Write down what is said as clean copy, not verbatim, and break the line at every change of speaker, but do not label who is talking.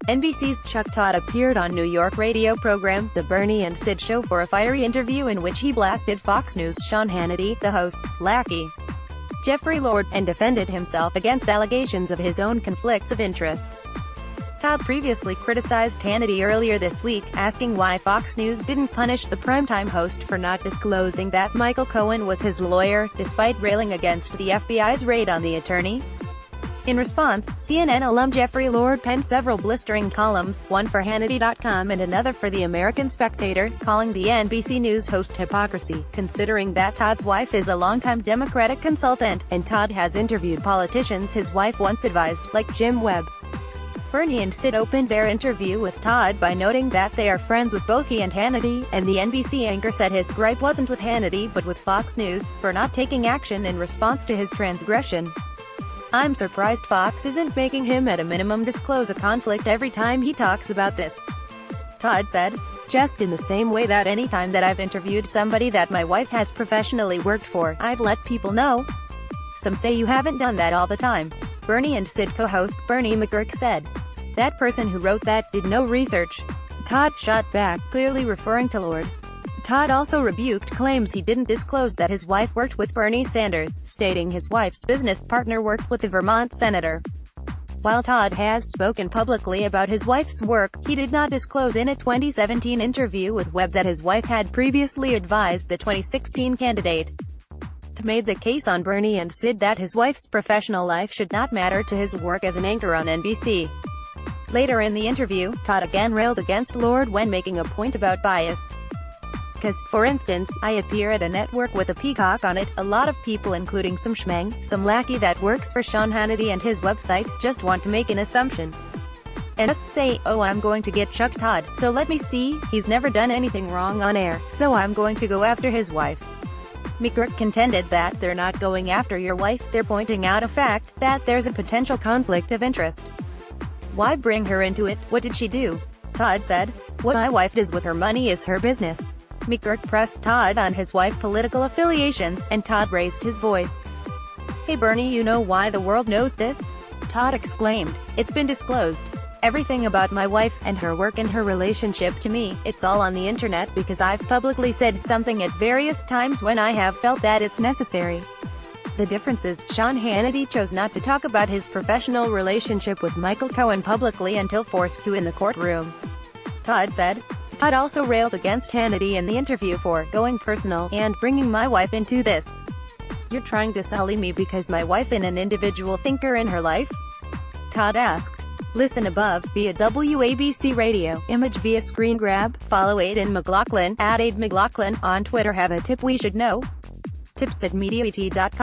NBC's Chuck Todd appeared on New York radio program, The Bernie and Sid Show for a fiery interview in which he blasted Fox News' Sean Hannity, the host's Lackey, Jeffrey Lord, and defended himself against allegations of his own conflicts of interest. Todd previously criticized Hannity earlier this week, asking why Fox News didn't punish the primetime host for not disclosing that Michael Cohen was his lawyer, despite railing against the FBI's raid on the attorney. In response, CNN alum Jeffrey Lord penned several blistering columns, one for Hannity.com and another for The American Spectator, calling the NBC News host hypocrisy, considering that Todd's wife is a longtime Democratic consultant, and Todd has interviewed politicians his wife once advised, like Jim Webb. Bernie and Sid opened their interview with Todd by noting that they are friends with both he and Hannity, and the NBC anchor said his gripe wasn't with Hannity but with Fox News, for not taking action in response to his transgression. "I'm surprised Fox isn't making him at a minimum disclose a conflict every time he talks about this," Todd said. "Just in the same way that any time that I've interviewed somebody that my wife has professionally worked for, I've let people know. Some say you haven't done that all the time." Bernie and Sid co-host Bernie McGurk said, "That person who wrote that did no research." Todd shot back, clearly referring to Lord. Todd also rebuked claims he didn't disclose that his wife worked with Bernie Sanders, stating his wife's business partner worked with the Vermont senator. While Todd has spoken publicly about his wife's work, he did not disclose in a 2017 interview with Webb that his wife had previously advised the 2016 candidate. Todd made the case on Bernie and Sid that his wife's professional life should not matter to his work as an anchor on NBC. Later in the interview, Todd again railed against Lord when making a point about bias. "Because, for instance, I appear at a network with a peacock on it, a lot of people including some schmeng, some lackey that works for Sean Hannity and his website, just want to make an assumption. And just say, oh, I'm going to get Chuck Todd, so let me see, he's never done anything wrong on air, so I'm going to go after his wife." McGurk contended that they're not going after your wife, they're pointing out a fact, that there's a potential conflict of interest. "Why bring her into it? What did she do?" Todd said. "What my wife does with her money is her business." McGurk pressed Todd on his wife's political affiliations, and Todd raised his voice. "Hey Bernie, you know why the world knows this?" Todd exclaimed. "It's been disclosed. Everything about my wife, and her work and her relationship to me, it's all on the internet because I've publicly said something at various times when I have felt that it's necessary." The difference is, Sean Hannity chose not to talk about his professional relationship with Michael Cohen publicly until forced to in the courtroom, Todd said. Todd also railed against Hannity in the interview for going personal and bringing my wife into this. "You're trying to sully me because my wife is an individual thinker in her life?" Todd asked. Listen above, via WABC Radio, image via screen grab, follow Aidan McLaughlin, @AidMcLaughlin, on Twitter. Have a tip we should know? Tips@MediaET.com.